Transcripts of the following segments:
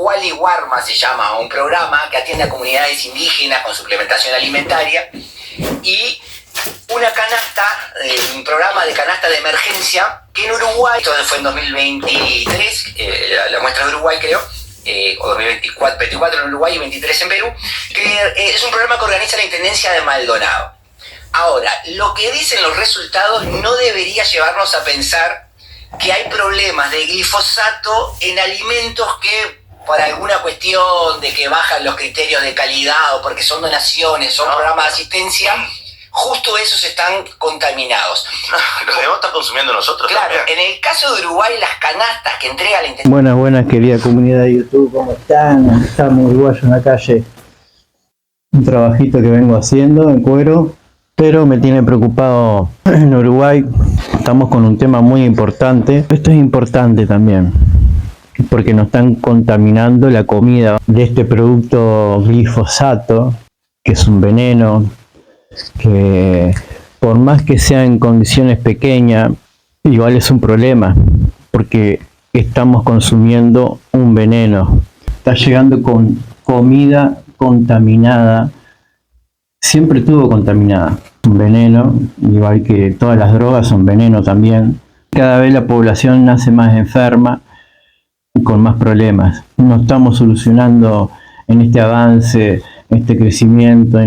Wali Warma se llama, un programa que atiende a comunidades indígenas con suplementación alimentaria, y una canasta, un programa de canasta de emergencia que en Uruguay, esto fue en 2023, la muestra de Uruguay creo, o 2024 en Uruguay y 23 en Perú, que es un programa que organiza la Intendencia de Maldonado. Ahora, lo que dicen los resultados no debería llevarnos a pensar que hay problemas de glifosato en alimentos que, por alguna cuestión de que bajan los criterios de calidad o porque son donaciones, son programas de asistencia, justo esos están contaminados. Los debemos estar consumiendo nosotros. Claro, también. en el caso de Uruguay, las canastas que entrega la Intendencia... Buenas, querida comunidad de YouTube, ¿cómo están? Estamos uruguayos en la calle. Un trabajito que vengo haciendo en cuero, pero me tiene preocupado en Uruguay. Estamos con un tema muy importante. Esto es importante también, porque nos están contaminando la comida de este producto glifosato, que es un veneno, que por más que sea en condiciones pequeñas, igual es un problema, porque estamos consumiendo un veneno. Está llegando con comida contaminada, siempre estuvo contaminada, un veneno, igual que todas las drogas son veneno también. Cada vez la población nace más enferma y con más problemas. No estamos solucionando en este avance, en este crecimiento,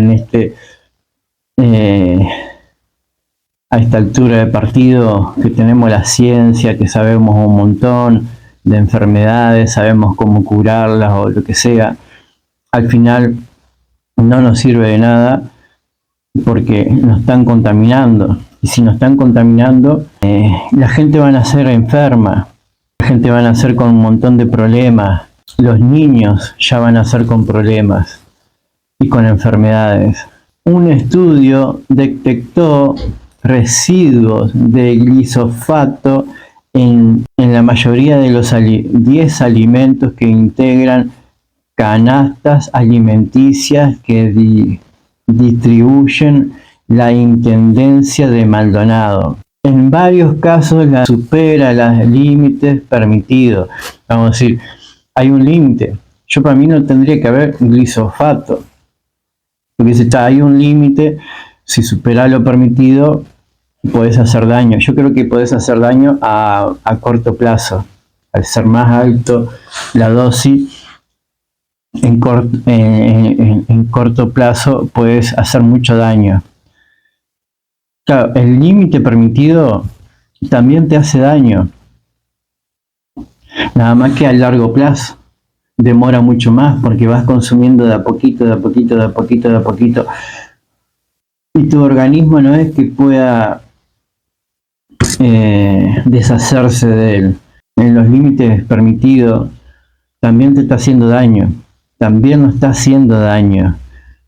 a esta altura de partido, que tenemos la ciencia, que sabemos un montón de enfermedades, sabemos cómo curarlas o lo que sea. Al final no nos sirve de nada porque nos están contaminando, y si nos están contaminando, la gente va a nacer enferma, la gente va a nacer con un montón de problemas, los niños ya van a nacer con problemas y con enfermedades. Un estudio detectó residuos de glifosato en la mayoría de los 10 alimentos que integran canastas alimenticias que distribuyen la Intendencia de Maldonado. En varios casos supera los límites permitidos. Vamos a decir, hay un límite. Para mí no tendría que haber glifosato, porque si hay un límite, si supera lo permitido, podés hacer daño. Yo creo que podés hacer daño a corto plazo. Al ser más alto la dosis, en corto plazo puedes hacer mucho daño. Claro, el límite permitido también te hace daño, nada más que a largo plazo. Demora mucho más porque vas consumiendo de a poquito, y tu organismo no es que pueda deshacerse de él. En los límites permitidos también te está haciendo daño, también nos está haciendo daño,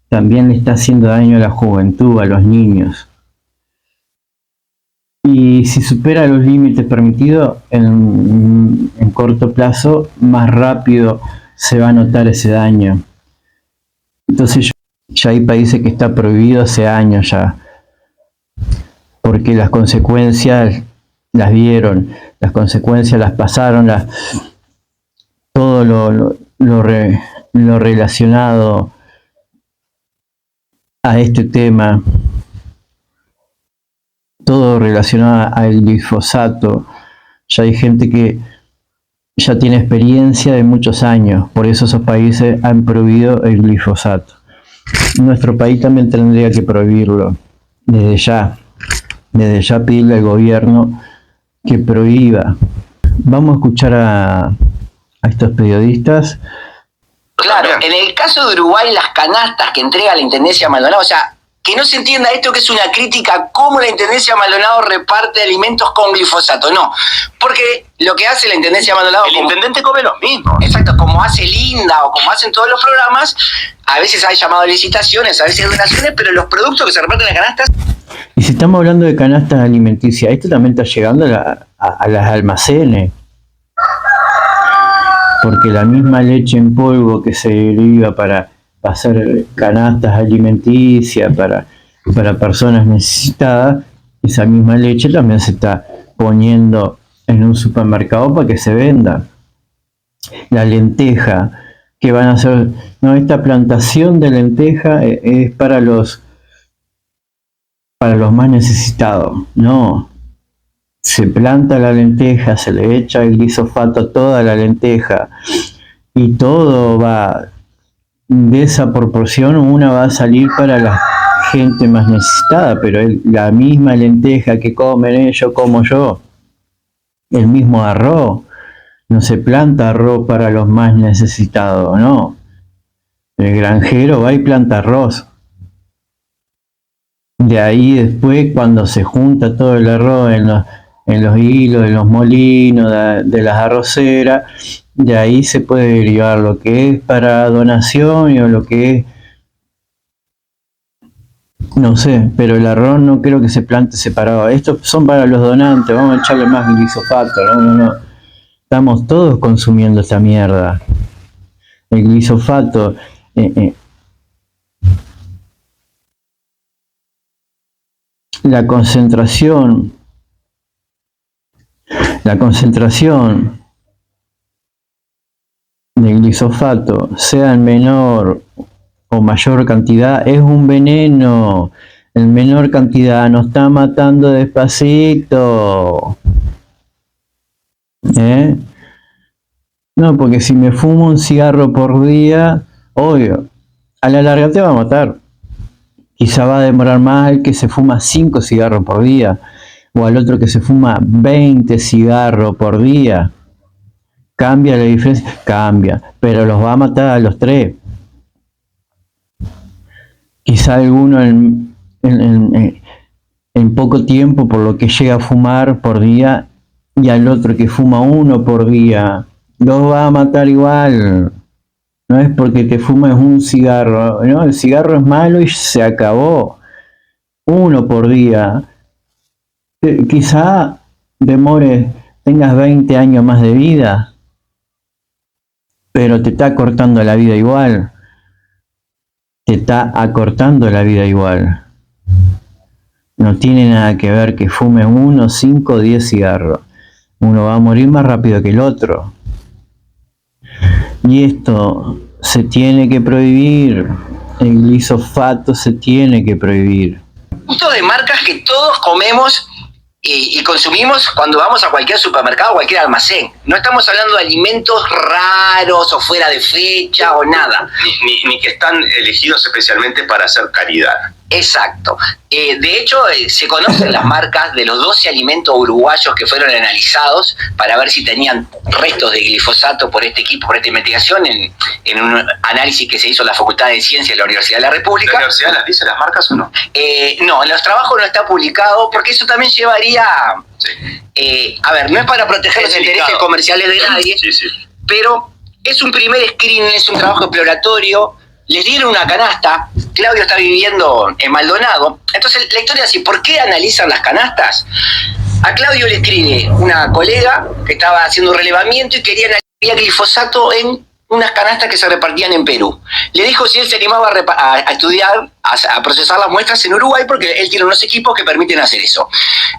también le está haciendo daño a la juventud, a los niños. Y si supera los límites permitidos, en corto plazo, más rápido se va a notar ese daño. Entonces ya hay países que está prohibido hace años ya, porque las consecuencias las vieron, las consecuencias las pasaron, todo lo relacionado a este tema, todo relacionado al glifosato. Ya hay gente que ya tiene experiencia de muchos años, por eso esos países han prohibido el glifosato. Nuestro país también tendría que prohibirlo, desde ya pedirle al gobierno que prohíba. Vamos a escuchar a estos periodistas. Claro, en el caso de Uruguay, las canastas que entrega la Intendencia de Maldonado, o sea, que no se entienda esto que es una crítica a cómo la Intendencia de Maldonado reparte alimentos con glifosato, no. Porque lo que hace la Intendencia de Maldonado... El intendente come los mismos. Exacto, como hace Linda o como hacen todos los programas, a veces hay llamado a licitaciones, a veces donaciones, pero los productos que se reparten en las canastas... Y si estamos hablando de canastas alimenticias, esto también está llegando a las almacenes. Porque la misma leche en polvo que se deriva para hacer canastas alimenticias para personas necesitadas, esa misma leche también se está poniendo en un supermercado para que se venda. la lenteja, que van a hacer, no, esta plantación de lenteja es para los más necesitados. No, se planta la lenteja, se le echa el glisofato a toda la lenteja y todo va de esa proporción, una va a salir para la gente más necesitada, pero es la misma lenteja que comen ellos como yo, el mismo arroz. No se planta arroz para los más necesitados, no. El granjero va y planta arroz. De ahí después, cuando se junta todo el arroz en los hilos, en los molinos, de las arroceras, de ahí se puede derivar lo que es para donación o lo que es, no sé, pero el arroz no creo que se plante separado. Estos son para los donantes, vamos a echarle más glisofato, no. Estamos todos consumiendo esta mierda. El glisofato, la concentración de glisofato, sea en menor o mayor cantidad, es un veneno. En menor cantidad nos está matando despacito. No, porque si me fumo un cigarro por día, obvio, a la larga te va a matar. Quizá va a demorar más el que se fuma 5 cigarros por día, o al otro que se fuma 20 cigarros por día. ¿Cambia la diferencia? Cambia, pero los va a matar a los 3. Quizá alguno en poco tiempo, por lo que llega a fumar por día, y al otro que fuma 1 por día, los va a matar igual. No es porque te fumes un cigarro, no, el cigarro es malo y se acabó. 1 por día. Quizá tengas 20 años más de vida, pero te está acortando la vida igual. No tiene nada que ver que fumes 1, 5 o 10 cigarros. Uno va a morir más rápido que el otro. Y esto se tiene que prohibir. El glisofato se tiene que prohibir. Gusto de marcas que todos comemos y consumimos cuando vamos a cualquier supermercado o cualquier almacén. No estamos hablando de alimentos raros o fuera de fecha o nada. Ni que están elegidos especialmente para hacer caridad. Exacto. De hecho, se conocen las marcas de los 12 alimentos uruguayos que fueron analizados para ver si tenían restos de glifosato por este equipo, por esta investigación, en un análisis que se hizo en la Facultad de Ciencias de la Universidad de la República. ¿La universidad las dice las marcas o no? No, en los trabajos no está publicado porque eso también llevaría... Sí. A ver, no es para proteger los intereses comerciales de nadie, sí. Pero es un primer screening, es un trabajo exploratorio. Les dieron una canasta. Claudio está viviendo en Maldonado. Entonces la historia es así. ¿Por qué analizan las canastas? A Claudio le escribe una colega que estaba haciendo un relevamiento y quería analizar glifosato en unas canastas que se repartían en Perú. Le dijo si él se animaba a estudiar, a procesar las muestras en Uruguay, porque él tiene unos equipos que permiten hacer eso.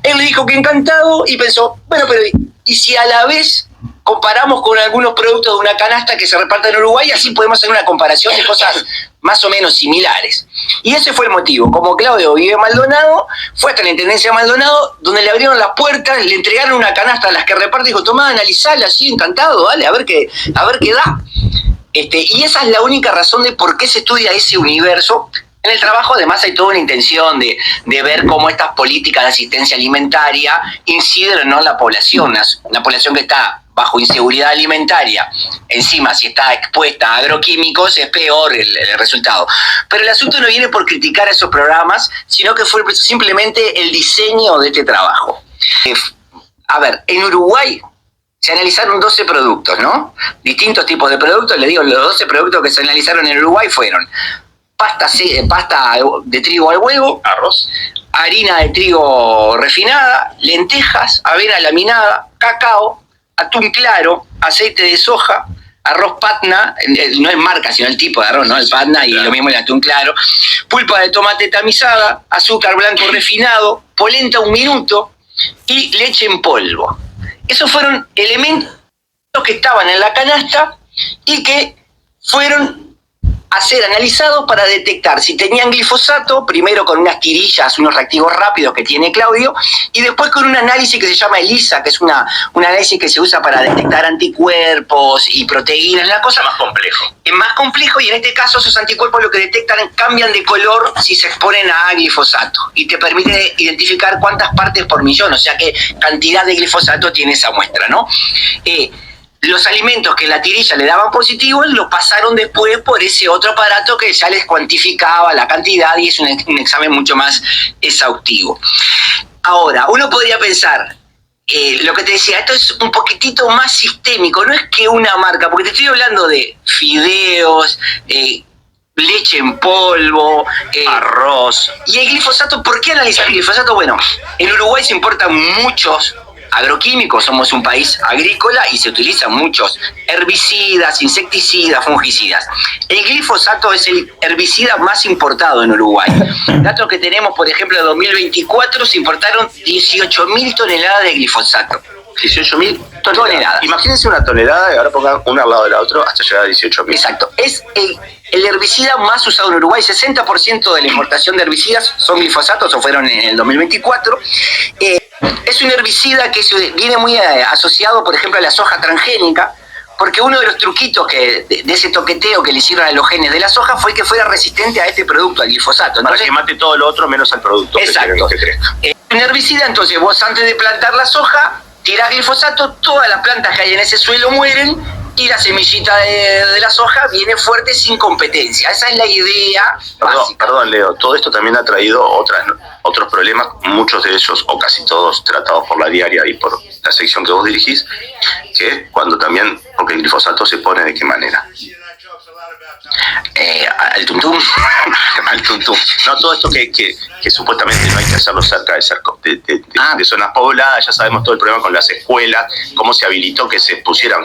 Él le dijo que encantado y pensó, bueno, pero ¿y si a la vez comparamos con algunos productos de una canasta que se reparte en Uruguay y así podemos hacer una comparación de cosas más o menos similares? Y ese fue el motivo. Como Claudio vive en Maldonado, fue hasta la Intendencia de Maldonado, donde le abrieron las puertas, le entregaron una canasta a las que reparte y dijo, tomá, analizala, así, encantado, dale, a ver qué da. Y esa es la única razón de por qué se estudia ese universo. En el trabajo además hay toda una intención de ver cómo estas políticas de asistencia alimentaria inciden ¿no? en la población que está bajo inseguridad alimentaria. Encima, si está expuesta a agroquímicos, es peor el resultado. Pero el asunto no viene por criticar a esos programas, sino que fue simplemente el diseño de este trabajo. A ver, en Uruguay se analizaron 12 productos, ¿no? Distintos tipos de productos. Les digo, los 12 productos que se analizaron en Uruguay fueron pasta de trigo al huevo, arroz, harina de trigo refinada, lentejas, avena laminada, cacao, atún claro, aceite de soja, arroz patna, no es marca, sino el tipo de arroz, ¿no? El patna y lo mismo el atún claro, pulpa de tomate tamizada, azúcar blanco refinado, polenta 1 minuto y leche en polvo. Esos fueron elementos que estaban en la canasta y que fueron a ser analizados para detectar si tenían glifosato, primero con unas tirillas, unos reactivos rápidos que tiene Claudio, y después con un análisis que se llama ELISA, que es un análisis que se usa para detectar anticuerpos y proteínas, la cosa más complejo. Es más complejo, y en este caso esos anticuerpos lo que detectan cambian de color si se exponen a glifosato, y te permite identificar cuántas partes por millón, o sea qué cantidad de glifosato tiene esa muestra, ¿no? Los alimentos que en la tirilla le daban positivo lo pasaron después por ese otro aparato que ya les cuantificaba la cantidad, y es un examen mucho más exhaustivo. Ahora, uno podría pensar, lo que te decía, esto es un poquitito más sistémico, no es que una marca, porque te estoy hablando de fideos, leche en polvo, arroz. Y el glifosato, ¿por qué analizar el glifosato? Bueno, en Uruguay se importan muchos agroquímicos, somos un país agrícola y se utilizan muchos herbicidas, insecticidas, fungicidas. El glifosato es el herbicida más importado en Uruguay. Datos que tenemos, por ejemplo, en 2024 se importaron 18.000 toneladas de glifosato. 18.000 toneladas. Imagínense una tonelada y ahora pongan una al lado de la otra hasta llegar a 18.000. Exacto. Es el herbicida más usado en Uruguay. 60% de la importación de herbicidas son glifosatos, o fueron en el 2024. Es un herbicida que viene muy asociado, por ejemplo, a la soja transgénica, porque uno de los truquitos de ese toqueteo que le hicieron a los genes de la soja fue que fuera resistente a este producto, al glifosato. Entonces, para que mate todo lo otro menos al producto. Exacto. Que crezca. Un herbicida, entonces vos antes de plantar la soja, tirás glifosato, todas las plantas que hay en ese suelo mueren, y la semillita de la soja viene fuerte sin competencia. Esa es la idea básica. Perdón, Leo, todo esto también ha traído otros problemas, muchos de ellos, o casi todos, tratados por la diaria y por la sección que vos dirigís, que cuando también, porque el glifosato se pone de qué manera. Al tuntum. Al tuntum. No, todo esto que supuestamente no hay que hacerlo cerca de zonas pobladas. Ya sabemos todo el problema con las escuelas, cómo se habilitó que se pusieran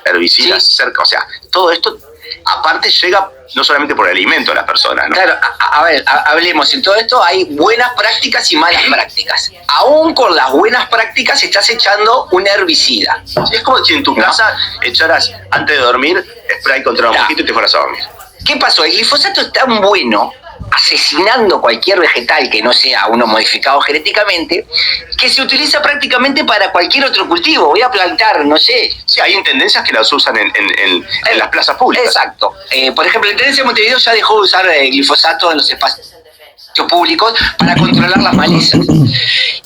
herbicidas cerca. O sea, todo esto aparte llega no solamente por el alimento de las personas, ¿no? Claro, a ver, hablemos. En todo esto hay buenas prácticas y malas prácticas. Aún con las buenas prácticas estás echando un herbicida. Sí, es como si en tu casa echaras antes de dormir spray contra un mosquito y te fueras a dormir. ¿Qué pasó? El glifosato es tan bueno asesinando cualquier vegetal que no sea uno modificado genéticamente, que se utiliza prácticamente para cualquier otro cultivo. Voy a plantar, no sé. Sí, hay intendencias que las usan en las plazas públicas. Exacto. Por ejemplo, la Intendencia de Montevideo ya dejó de usar glifosato en los espacios públicos para controlar las malezas.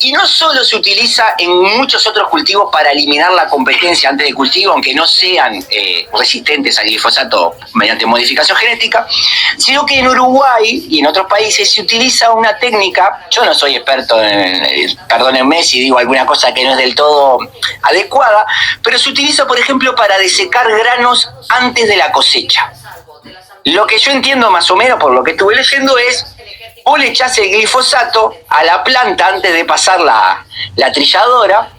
Y no solo se utiliza en muchos otros cultivos para eliminar la competencia antes de cultivo, aunque no sean resistentes al glifosato mediante modificación genética, sino que en Uruguay y en otros países se utiliza una técnica. Yo no soy experto perdónenme si digo alguna cosa que no es del todo adecuada, pero se utiliza, por ejemplo, para desecar granos antes de la cosecha. Lo que yo entiendo más o menos por lo que estuve leyendo es: vos le echás el glifosato a la planta antes de pasar la trilladora,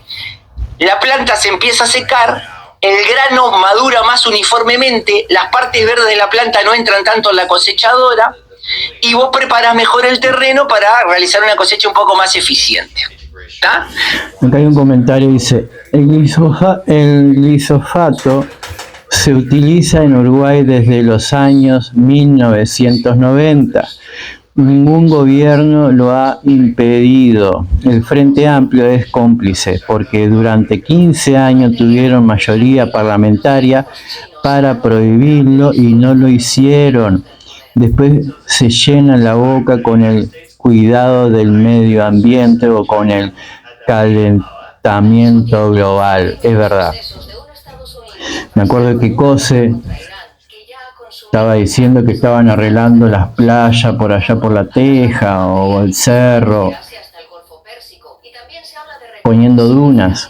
la planta se empieza a secar, el grano madura más uniformemente, las partes verdes de la planta no entran tanto en la cosechadora, y vos preparás mejor el terreno para realizar una cosecha un poco más eficiente. ¿Está? Acá hay un comentario, dice: el glifosato se utiliza en Uruguay desde los años 1990. Ningún gobierno lo ha impedido. El Frente Amplio es cómplice porque durante 15 años tuvieron mayoría parlamentaria para prohibirlo y no lo hicieron. Después se llenan la boca con el cuidado del medio ambiente o con el calentamiento global. Es verdad. Me acuerdo que COSE estaba diciendo que estaban arreglando las playas por allá por La Teja o el cerro, poniendo dunas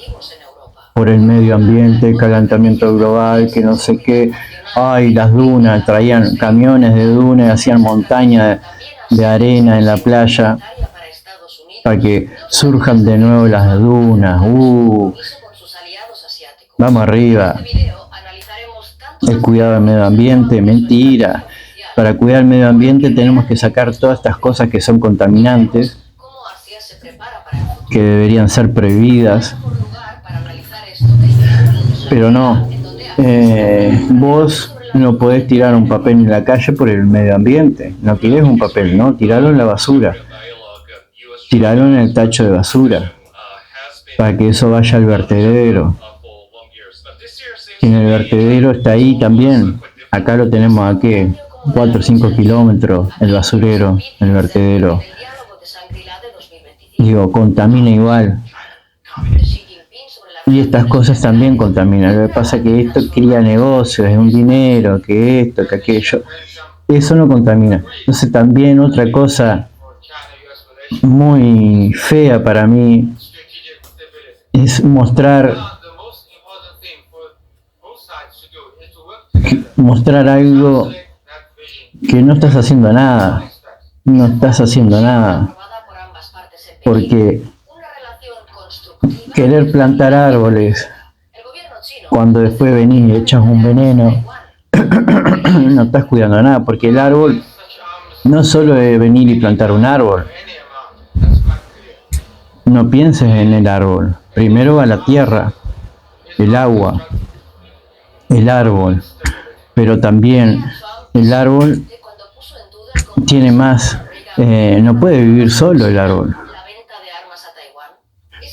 por el medio ambiente, el calentamiento global, que no sé qué. Ay, las dunas, traían camiones de dunas y hacían montaña de arena en la playa para que surjan de nuevo las dunas. Vamos arriba. El cuidado del medio ambiente, mentira. Para cuidar el medio ambiente tenemos que sacar todas estas cosas que son contaminantes, que deberían ser prohibidas. Pero no, vos no podés tirar un papel en la calle por el medio ambiente. No tirés un papel, no, tiralo en la basura. Tiralo en el tacho de basura, para que eso vaya al vertedero. Y en el vertedero está ahí también. Acá lo tenemos aquí, 4 o 5 kilómetros, el basurero, el vertedero. Digo, contamina igual. Y estas cosas también contaminan. Lo que pasa es que esto cría negocios, es un dinero, que esto, que aquello. Eso no contamina. Entonces también otra cosa muy fea para mí es mostrar algo que no estás haciendo nada. No estás haciendo nada. Porque querer plantar árboles cuando después venís y echas un veneno, no estás cuidando nada, porque el árbol no solo es venir y plantar un árbol. No pienses en el árbol. Primero va la tierra, el agua, el árbol. Pero también el árbol tiene más. No puede vivir solo el árbol.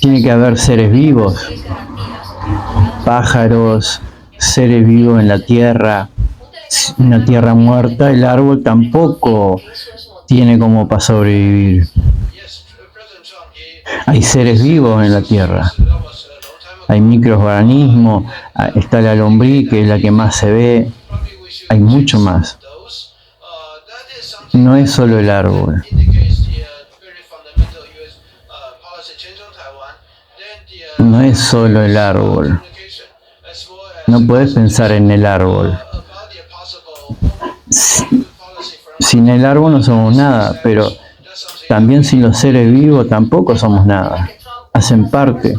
Tiene que haber seres vivos, pájaros, seres vivos en la tierra. Una tierra muerta, el árbol tampoco tiene como para sobrevivir. Hay seres vivos en la tierra. Hay microorganismos, está la lombriz, que es la que más se ve. Hay mucho más. No es solo el árbol. No es solo el árbol. No puedes pensar en el árbol. Sin el árbol no somos nada, pero también sin los seres vivos tampoco somos nada. Hacen parte.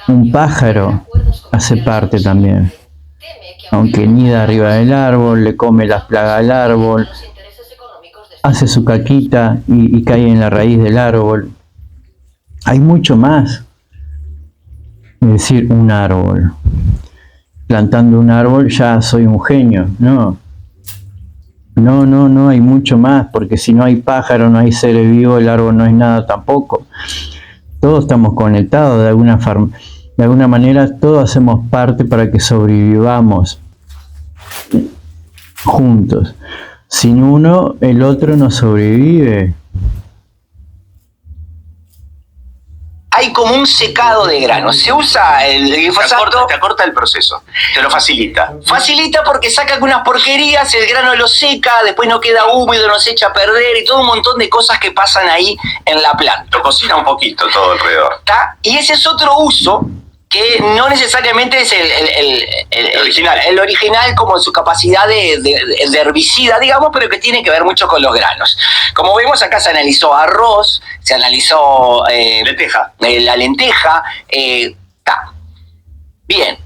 Un pájaro hace parte también. Aunque nida arriba del árbol, le come las plagas al árbol, hace su caquita y cae en la raíz del árbol. Hay mucho más. Es decir, un árbol. Plantando un árbol ya soy un genio. No, hay mucho más, porque si no hay pájaro, no hay seres vivos, el árbol no es nada tampoco. Todos estamos conectados de alguna manera, todos hacemos parte para que sobrevivamos juntos. Sin uno, el otro no sobrevive. Hay como un secado de granos. Se usa el glifosato. Te acorta el proceso, te lo facilita. Facilita porque saca algunas porquerías, el grano lo seca, después no queda húmedo, no se echa a perder y todo un montón de cosas que pasan ahí en la planta. Lo cocina un poquito todo alrededor. ¿Está? Y ese es otro uso que no necesariamente es el original como en su capacidad de herbicida, digamos, pero que tiene que ver mucho con los granos. Como vemos, acá se analizó arroz, se analizó lenteja. La lenteja. Bien.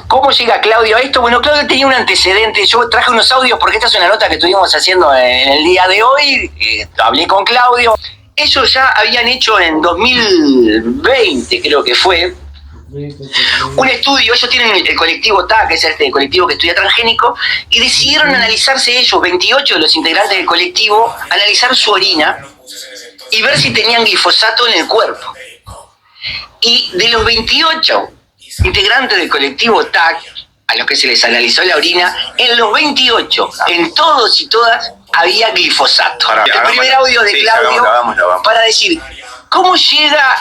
¿Cómo llega Claudio a esto? Bueno, Claudio tenía un antecedente. Yo traje unos audios porque esta es una nota que estuvimos haciendo en el día de hoy. Hablé con Claudio. Ellos ya habían hecho en 2020, creo que fue, un estudio. Ellos tienen el colectivo TAC, que es este colectivo que estudia transgénico, y decidieron analizarse ellos, 28 de los integrantes del colectivo, analizar su orina y ver si tenían glifosato en el cuerpo. Y de los 28 integrantes del colectivo TAC, a los que se les analizó la orina, en los 28, en todos y todas, había glifosato. El primer audio de Claudio para decir cómo llega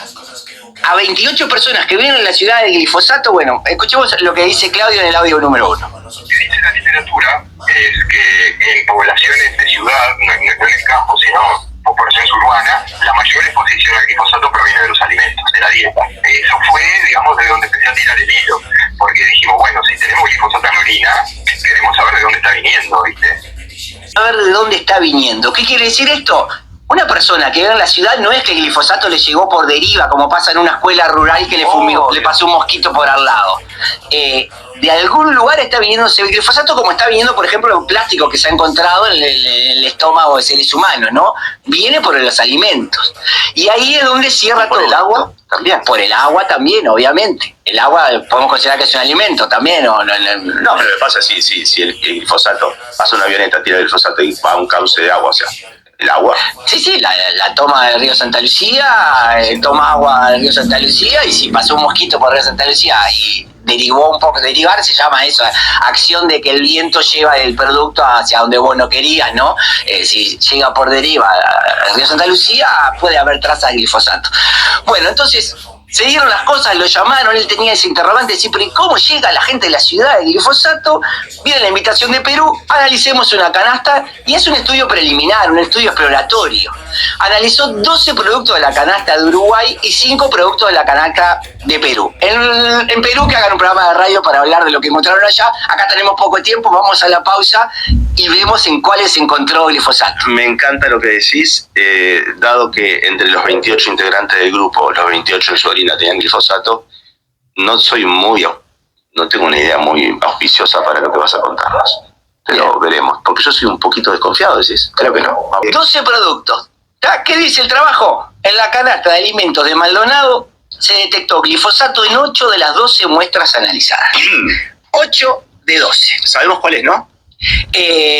a 28 personas que viven en la ciudad del glifosato. Bueno, escuchemos lo que dice Claudio en el audio número 1. Lo que dice la literatura es que en poblaciones de ciudad, no en el campo, sino poblaciones urbanas, la mayor exposición al glifosato proviene de los alimentos, de la dieta. Eso fue, digamos, de donde empecé a tirar el hilo, porque dijimos, bueno, si tenemos glifosato en la orina, queremos saber de dónde está viniendo, ¿viste? A ver de dónde está viniendo. ¿Qué quiere decir esto? una persona que vive en la ciudad no es que el glifosato le llegó por deriva, como pasa en una escuela rural que le pasó un mosquito por al lado. De algún lugar está viniendo ese glifosato, como está viniendo, por ejemplo, el plástico que se ha encontrado en el estómago de seres humanos, ¿no? Viene por los alimentos. Y ahí es donde cierra todo. ¿Por el agua? También. Por el agua también, obviamente. El agua podemos considerar que es un alimento también. No, pero me pasa si el glifosato, pasa una avioneta, tira el glifosato y va a un cauce de agua, o sea, el agua. Sí, la toma del río Santa Lucía, toma agua del río Santa Lucía, y si pasó un mosquito por el río Santa Lucía y derivó un poco, derivar se llama eso, acción de que el viento lleva el producto hacia donde vos no querías, ¿no? Si llega por deriva al río Santa Lucía, puede haber trazas de glifosato. Bueno, entonces se dieron las cosas, lo llamaron, él tenía ese interrogante de decir, pero ¿y cómo llega la gente de la ciudad del glifosato? Viene la invitación de Perú, analicemos una canasta, y es un estudio preliminar, un estudio exploratorio. Analizó 12 productos de la canasta de Uruguay y 5 productos de la canasta de Perú. En Perú, que hagan un programa de radio para hablar de lo que encontraron allá. Acá tenemos poco tiempo, vamos a la pausa y vemos en cuáles se encontró glifosato. Me encanta lo que decís, dado que entre los 28 integrantes del grupo, los 28 en su orina tenían glifosato, no tengo una idea muy auspiciosa para lo que vas a contarnos. Pero veremos, porque yo soy un poquito desconfiado, decís. Creo que no. 12 productos. ¿Qué dice el trabajo? En la canasta de alimentos de Maldonado se detectó glifosato en 8 de las 12 muestras analizadas. 8 de 12. ¿Sabemos cuáles, no?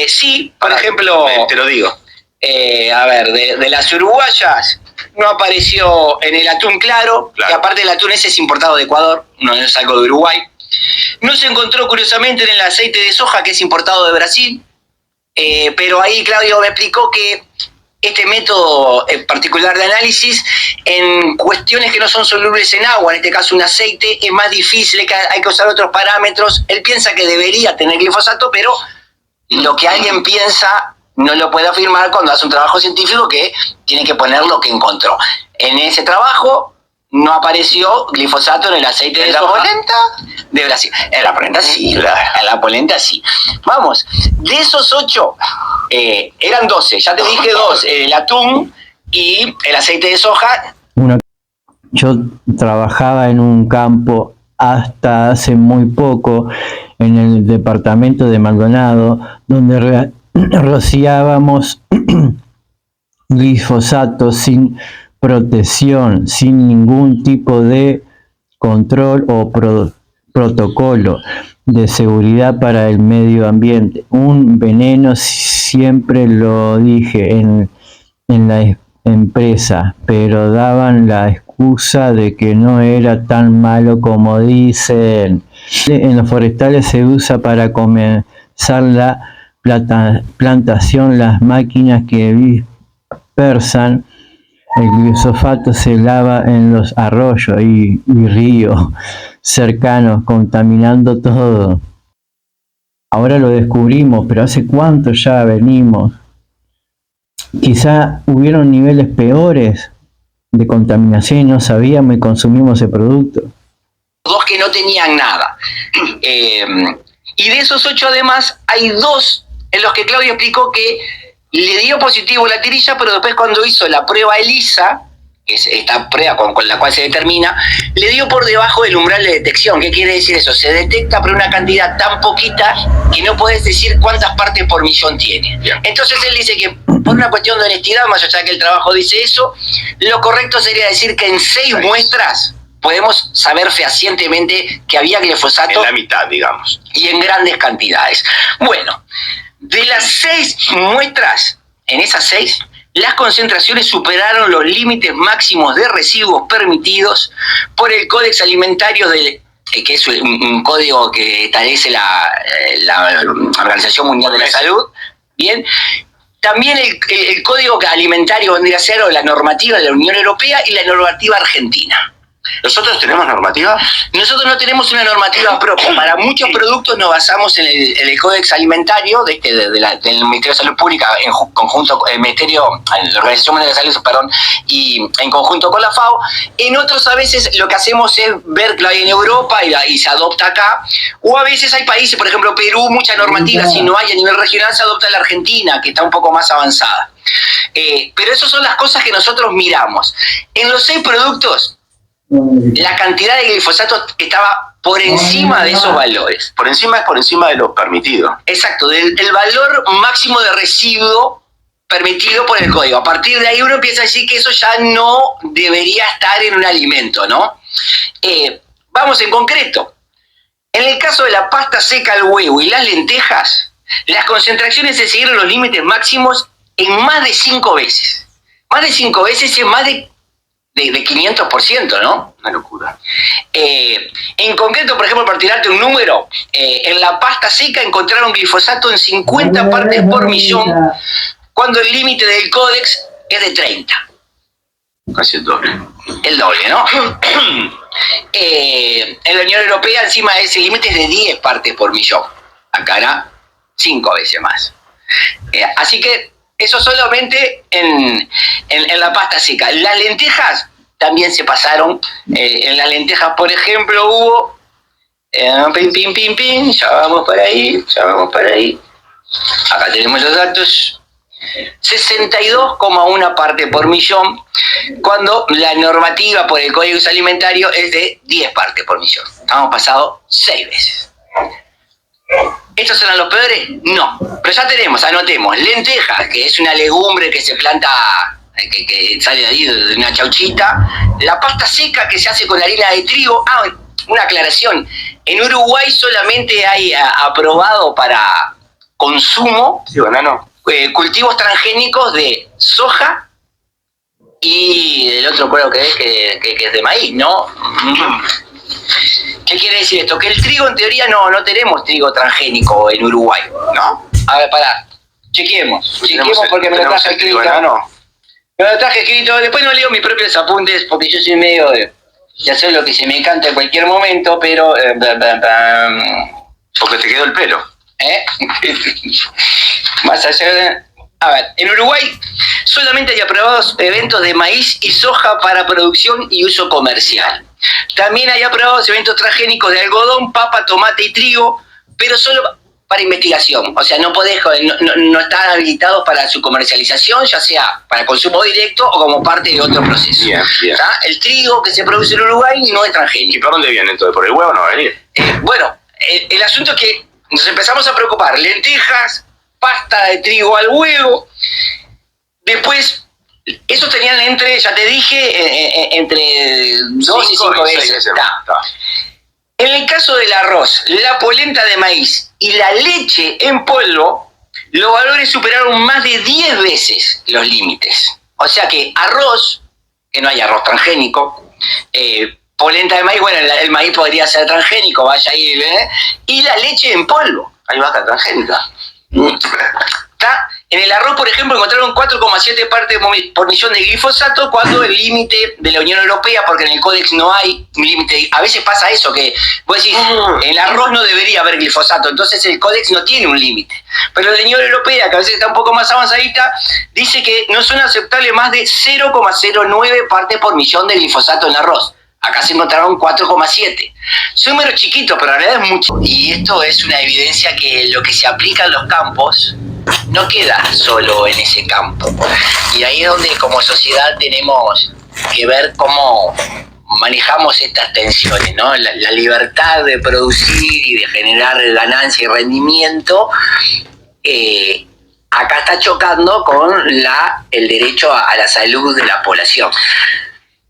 Sí, por ejemplo... Te lo digo. A ver, de las uruguayas no apareció en el atún claro, que aparte el atún ese es importado de Ecuador, no es algo de Uruguay. No se encontró curiosamente en el aceite de soja, que es importado de Brasil, pero ahí Claudio me explicó que este método en particular de análisis, en cuestiones que no son solubles en agua, en este caso un aceite, es más difícil, hay que usar otros parámetros. Él piensa que debería tener glifosato, pero lo que alguien piensa no lo puede afirmar cuando hace un trabajo científico, que tiene que poner lo que encontró. En ese trabajo no apareció glifosato en el aceite de soja. ¿En la polenta? De Brasil. En la polenta sí, en la polenta sí. Vamos, de esos 8, eran 12, ya te dije 2, el atún y el aceite de soja. Yo trabajaba en un campo hasta hace muy poco en el departamento de Maldonado, donde rociábamos glifosato sin protección, sin ningún tipo de control o protocolo de seguridad para el medio ambiente. Un veneno, siempre lo dije en la empresa, pero daban la excusa de que no era tan malo como dicen. En los forestales se usa para comenzar la plantación, las máquinas que dispersan el glifosato se lava en los arroyos y ríos cercanos, contaminando todo. Ahora lo descubrimos, pero ¿hace cuánto ya venimos? Quizá hubieron niveles peores de contaminación y no sabíamos y consumimos el producto. 2 que no tenían nada. Y de esos 8 además hay 2 en los que Claudio explicó que le dio positivo la tirilla, pero después cuando hizo la prueba ELISA, que es esta prueba con la cual se determina, le dio por debajo del umbral de detección. ¿Qué quiere decir eso? Se detecta por una cantidad tan poquita que no puedes decir cuántas partes por millón tiene. Entonces él dice que por una cuestión de honestidad, más allá de que el trabajo dice eso, lo correcto sería decir que en 6 muestras podemos saber fehacientemente que había glifosato. En la mitad, digamos. Y en grandes cantidades. Bueno, de las 6 muestras, en esas 6, las concentraciones superaron los límites máximos de residuos permitidos por el Códex Alimentario, que es un código que establece la Organización Mundial de la Salud. Bien. También el Código Alimentario vendría a ser la normativa de la Unión Europea y la normativa argentina. ¿Nosotros tenemos normativa? Nosotros no tenemos una normativa propia. Para muchos productos nos basamos en el Códex Alimentario del Ministerio de Salud Pública, en conjunto con el Ministerio, la Organización Mundial de la Salud, perdón, y en conjunto con la FAO. En otros a veces lo que hacemos es ver que lo hay en Europa y se adopta acá. O a veces hay países, por ejemplo Perú, mucha normativa, si no hay a nivel regional se adopta en la Argentina, que está un poco más avanzada. Pero esas son las cosas que nosotros miramos. En los 6 productos, la cantidad de glifosato estaba por encima de esos valores. Por encima de lo permitido. Exacto, del valor máximo de residuo permitido por el código. A partir de ahí uno empieza a decir que eso ya no debería estar en un alimento, ¿no? Vamos en concreto. En el caso de la pasta seca al huevo y las lentejas, las concentraciones se siguieron los límites máximos en más de 5 veces. Más de 5 veces es más de 500%, ¿no? Una locura. En concreto, por ejemplo, para tirarte un número, en la pasta seca encontraron glifosato en 50 partes por millón, cuando el límite del códex es de 30. Casi el doble. El doble, ¿no? En la Unión Europea encima ese límite es de 10 partes por millón. Acá era 5 veces más. Así que eso solamente en la pasta seca. Las lentejas también se pasaron. En las lentejas, por ejemplo, hubo... ya vamos para ahí. Acá tenemos los datos. 62,1 parte por millón, cuando la normativa por el Código Alimentario es de 10 partes por millón. Hemos pasado 6 veces. ¿Estos serán los peores? No. Pero ya tenemos, anotemos, lentejas, que es una legumbre que se planta, que sale de ahí de una chauchita. La pasta seca que se hace con harina de trigo. Una aclaración. En Uruguay solamente hay aprobado para consumo cultivos transgénicos de soja y el otro creo que es de maíz, ¿no? ¿Qué quiere decir esto? Que el trigo, en teoría, no tenemos trigo transgénico en Uruguay, ¿no? A ver, pará, chequeemos porque me lo traje escrito. Me lo traje escrito, después no leo mis propios apuntes porque yo soy medio de hacer lo que se me canta en cualquier momento, pero... Porque te quedó el pelo. Más allá de... A ver, en Uruguay solamente hay aprobados eventos de maíz y soja para producción y uso comercial. También hay aprobados eventos transgénicos de algodón, papa, tomate y trigo, pero solo para investigación. O sea, no están habilitados para su comercialización, ya sea para consumo directo o como parte de otro proceso. Bien. El trigo que se produce en Uruguay no es transgénico. ¿Y por dónde viene entonces? ¿Por el huevo no va a venir? Bueno, el asunto es que nos empezamos a preocupar. Lentejas, pasta de trigo al huevo. Después, esos tenían ya te dije, entre 2 y 5 veces. En el caso del arroz, la polenta de maíz y la leche en polvo, los valores superaron más de 10 veces los límites. O sea que arroz, que no hay arroz transgénico, polenta de maíz, bueno, el maíz podría ser transgénico, vaya ahí, y la leche en polvo, hay vaca transgénica. En el arroz, por ejemplo, encontraron 4,7 partes por millón de glifosato, cuando el límite de la Unión Europea, porque en el Códex no hay un límite. A veces pasa eso, que vos decís, en el arroz no debería haber glifosato, entonces el Códex no tiene un límite. Pero la Unión Europea, que a veces está un poco más avanzadita, dice que no son aceptables más de 0,09 partes por millón de glifosato en arroz. Acá se encontraron 4,7. Son números chiquitos, pero en realidad es mucho. Y esto es una evidencia que lo que se aplica en los campos no queda solo en ese campo. Y ahí es donde como sociedad tenemos que ver cómo manejamos estas tensiones, ¿no? La libertad de producir y de generar ganancia y rendimiento acá está chocando con el derecho a la salud de la población.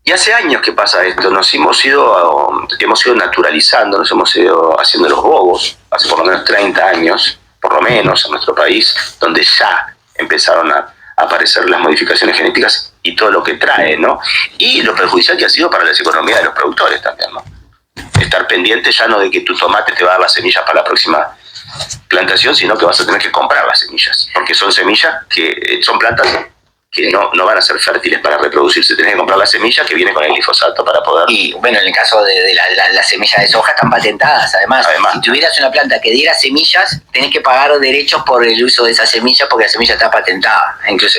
Y hace años que pasa esto, nos hemos ido naturalizando, nos hemos ido haciendo los bobos, hace por lo menos 30 años, por lo menos en nuestro país, donde ya empezaron a aparecer las modificaciones genéticas y todo lo que trae, ¿no? Y lo perjudicial que ha sido para las economías de los productores también, ¿no? Estar pendiente ya no de que tu tomate te va a dar las semillas para la próxima plantación, sino que vas a tener que comprar las semillas, porque son semillas que son plantas que no van a ser fértiles para reproducirse. Tenés que comprar la semilla que viene con el glifosato para poder... Y bueno, en el caso de las semillas de soja están patentadas, además. Si tuvieras una planta que diera semillas, tenés que pagar derechos por el uso de esa semilla porque la semilla está patentada. Incluso,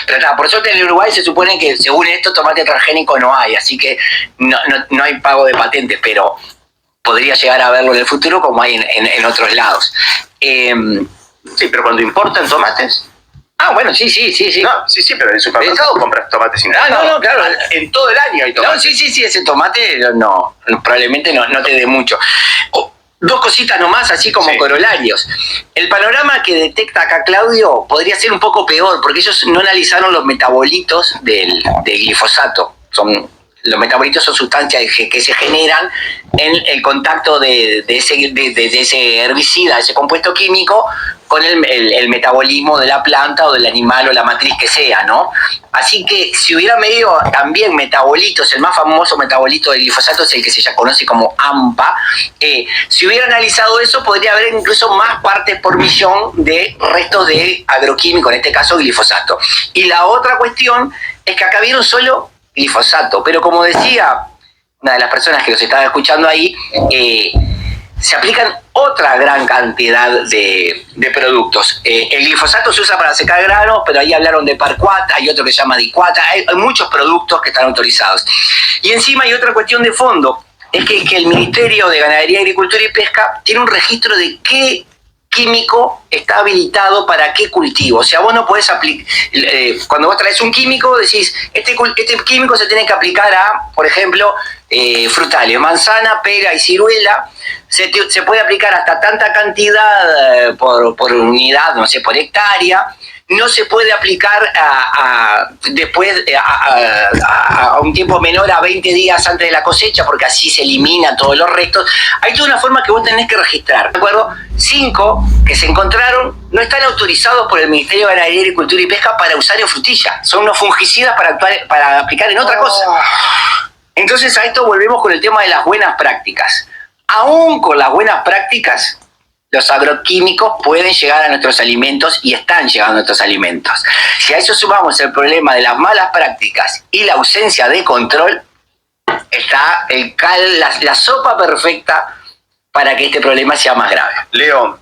pero por suerte en el Uruguay se supone que según esto tomate transgénico no hay, así que no hay pago de patentes, pero podría llegar a verlo en el futuro como hay en otros lados. Sí, pero cuando importan tomates... Ah, bueno, sí. No, sí, pero en el supermercado compras tomates sin No, claro. En todo el año hay tomates. No, sí, ese tomate probablemente no te dé mucho. Dos cositas nomás, así como corolarios. El panorama que detecta acá Claudio podría ser un poco peor, porque ellos no analizaron los metabolitos del glifosato. Los metabolitos son sustancias que se generan en el contacto de ese herbicida, ese compuesto químico, con el metabolismo de la planta o del animal o la matriz que sea, ¿no? Así que si hubiera medido también metabolitos, el más famoso metabolito del glifosato es el que se ya conoce como AMPA, si hubiera analizado eso podría haber incluso más partes por millón de restos de agroquímico, en este caso glifosato. Y la otra cuestión es que acá vieron solo glifosato, pero como decía una de las personas que los estaba escuchando ahí, se aplican otra gran cantidad de productos. El glifosato se usa para secar granos, pero ahí hablaron de Parquat, hay otro que se llama Diquat, hay muchos productos que están autorizados. Y encima hay otra cuestión de fondo, es que el Ministerio de Ganadería, Agricultura y Pesca tiene un registro de qué químico está habilitado para qué cultivo. O sea, vos no podés aplicar, cuando vos traes un químico, decís, este químico se tiene que aplicar a, por ejemplo, frutales, manzana, pera y ciruela. Se puede aplicar hasta tanta cantidad por unidad, no sé, por hectárea. No se puede aplicar después a un tiempo menor a 20 días antes de la cosecha, porque así se eliminan todos los restos. Hay toda una forma que vos tenés que registrar. ¿De acuerdo? 5 que se encontraron no están autorizados por el Ministerio de Ganadería, Agricultura y Pesca para usar en frutilla. Son unos fungicidas para aplicar en otra cosa. Entonces a esto volvemos con el tema de las buenas prácticas. Aún con las buenas prácticas, los agroquímicos pueden llegar a nuestros alimentos y están llegando a nuestros alimentos. Si a eso sumamos el problema de las malas prácticas y la ausencia de control, está la sopa perfecta para que este problema sea más grave. Leo,